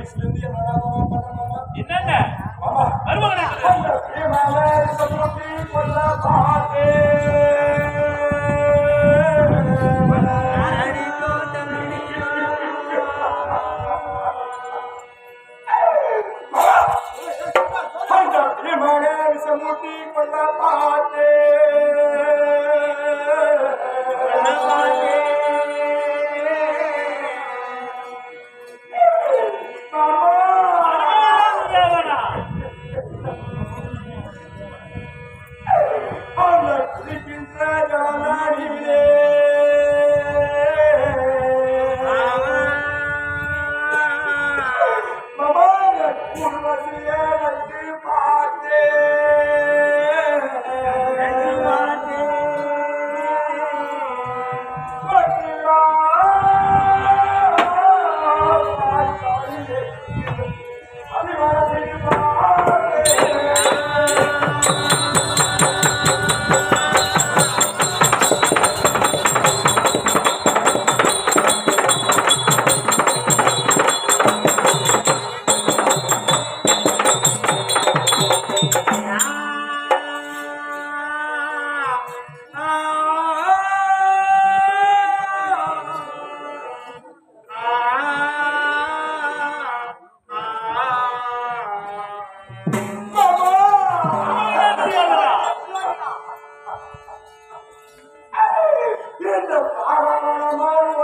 வயசுல இருந்து என்னடா மாமா பண்ண மாமா என்னங்க மாமா வருவாங்க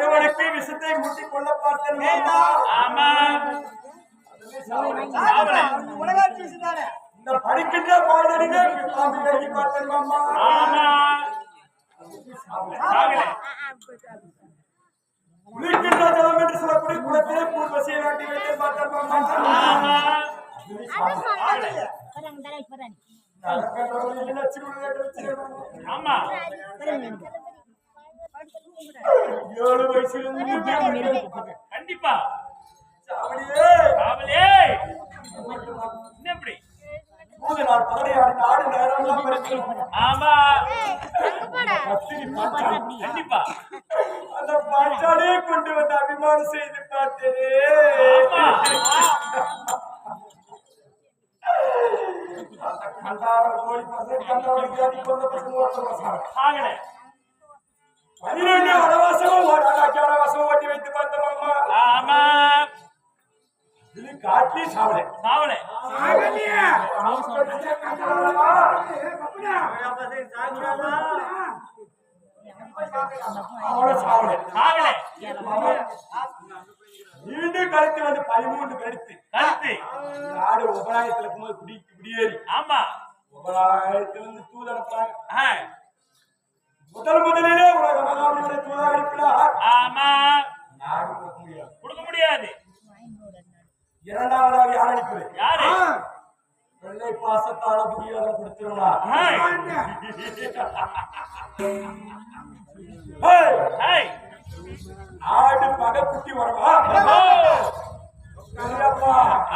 கொல்ல பாத்தே மூட்டி கொல்ல பாத்தே படிக்கின்ற பாடலிலே உயிர்க்கின்ற ஜலம் என்று சொல்லக்கூடிய குளத்திலே பூர்வசியை நாட்டி வைத்து ஏழு வயசுல கண்டிப்பா எப்படி ஆமா கண்டிப்பா அந்த பாட்டாலே கொண்டு வந்து அபிமானம் செய்து பார்த்தேனே கண்டாரம் கோழி பசங்க கண்டாரம் ஜாதி கொண்ட பசங்க 12 வனவாசமும் வனவாசமும் ஓட்டி வைத்து பார்த்தோம் ஆமா இது காட்டி சாவலே சாவலே மீண்டும் கழுத்து வந்து 13 கழுத்து நாடு உபராயத்துல இருக்கும்போது குடியேறி ஆமா உபராயத்துல இருந்து தூது அனுப்புறாங்க முதலிலே உலக மகாபலிபுரை தூது அனுப்பினார் ஆமா நாடு கொடுக்க முடியாது இரண்டாவதாக யார் அனுப்புது யாரு வெள்ளை பாசத்தால புரியாத கொடுத்துருவார் ஆடு பகக்குட்டி வரவா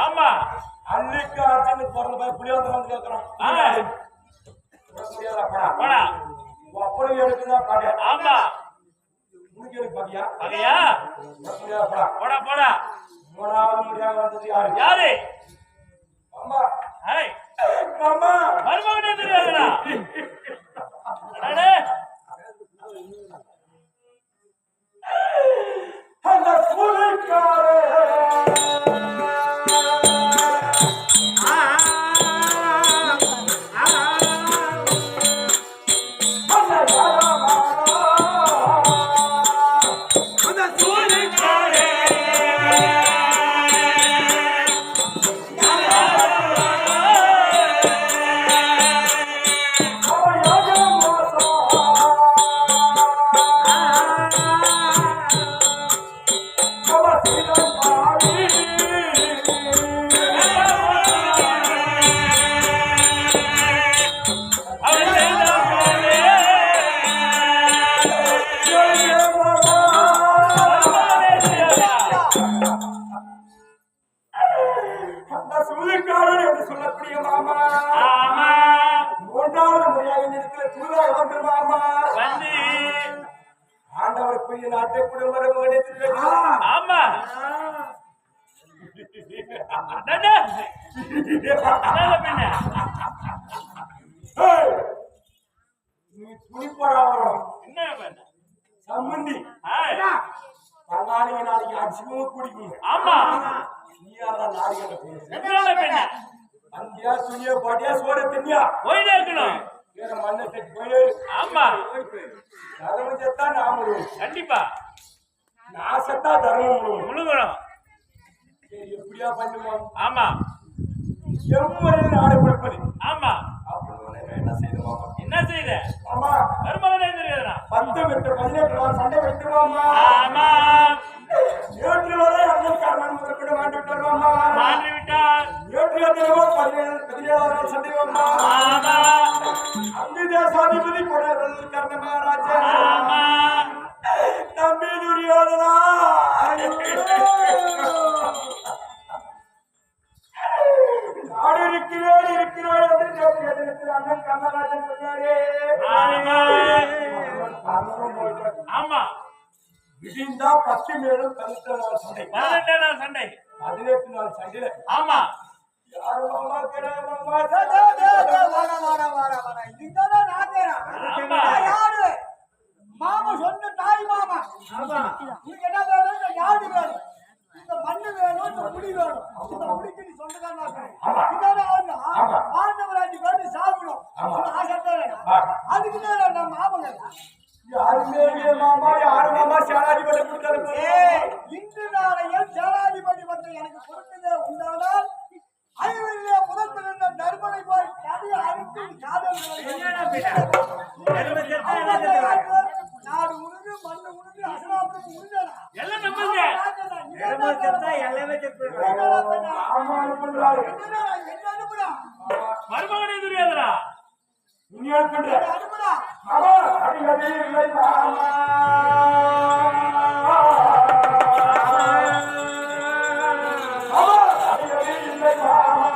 ஆமா அள்ளிக்கு அர்ஜுனு பிறந்த போய் புளியோதரை வந்து கேட்கிறோம் அப்படி எடுக்குதான் பாடியா ஆமா உனக்கு எடுக்கு பாக்கியா பாக்கியா போடா போடா மூணாவது முடியாக வந்தது யாரு யாரு அம்மா மாமா மருமகனே தெரியாதுடா அடடே அந்த புலிக்காரே ஆண்டவருக்குரிய நாட்டை குடும்பம் மகனே ஆமா அடடே. என்னடா பின்ன நீ துணி போறாவரம் என்ன பண்ண சம்பந்தி ஆய் பங்காளிங்க நாளைக்கு அடிச்சுக்கவும் குடிக்கணும். ஆமா நீ யாரா நாடுகளை என்னடா பின்ன அந்தியா துணியா பாட்டியா சோற தின்னியா போயிட்டே இருக்கணும் வேற மண்ணை தட்டி போயிடு. ஆமா தர்மம் செத்தா நான் முழுவதும், கண்டிப்பா நான் செத்தா தர்மம் முழுவதும். முழுங்கணும் சரி, எப்படியா பண்ணுமா ஆமா எம்முறையில் நாடு கொடுப்பது ஆமா அப்படின்னு என்ன செய்யணுமாமா? என்ன செய்த ஆமா மருமகனே தெரியாதுடா 10 விட்டு 18 நாள் சண்டை வைத்துருவாமா. ஆமா நேற்று வரை அண்ணன் முதற்கொண்டு மாண்டு விட்டுருவாமா. மாற்றி விட்டார் நேற்று தினமோ 17 நாள் சண்டை வாமா. ஆமா அங்கு தேசாதிபதி கொடர்கள் கர்ண மகாராஜா ஆமா தம்பி துரியோதனா நாடு இருக்கிறேன் இருக்கிறேன் என்று நேற்று அண்ணன் கர்ணராஜன் சொன்னாரே. ஆமா அவன் போயிட்டான். ஆமா விடிந்தா 10 மேலும் 18 நாள் சண்டை, 18 நாள் சண்டை 18 நாள் சண்டையில ஆமா யாரு மாமா கிராமமா ஆமா மாமா சொன்ன தாய் மாமா நீங்க என்ன வேணும் யாரு வேணும் இந்த மண்ணு வேணும் இந்த முடி வேணும் இந்த முடிக்கு நீ சொந்தக்காரனா இதான ஆண்டவராஜி வேணும் சாப்பிடும் அதுக்கு நம்ம மாமங்க யாருமே இல்லையே மாமா, யாரு மாமா சேனாதிபதி கொடுத்தாரு? இன்று நாளையில் சேனாதிபதி மட்டும் எனக்கு கொடுத்ததே உண்டானால் ஐவரிலே முதல் பிறந்த தர்மனை போய் தடைய அறுத்து நாடு உருது மண்ணு உருது அசனாபுரம் உருதா எல்லாம் நம்புங்க ஆமா அனுப்புறாரு. என்ன அனுப்புடா மருமகனே தெரியாதுடா நீ அனுப்புற அனுப்புடா மாமா அடிக்கடி இல்லை மாமா. மாமா அடிக்கடி இல்லை மாமா.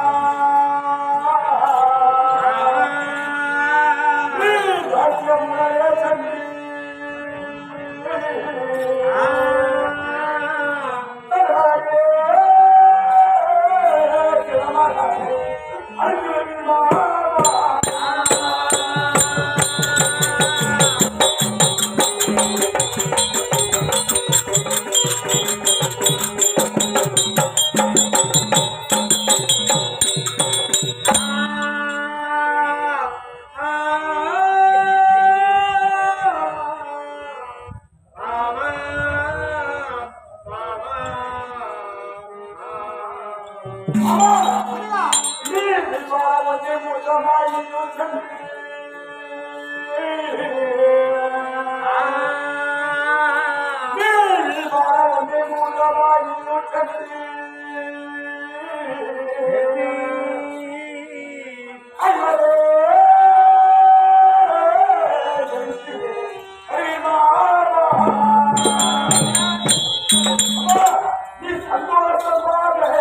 நீ ராஜ்யம் முறையே சென்று நீ சந்தோஷமாக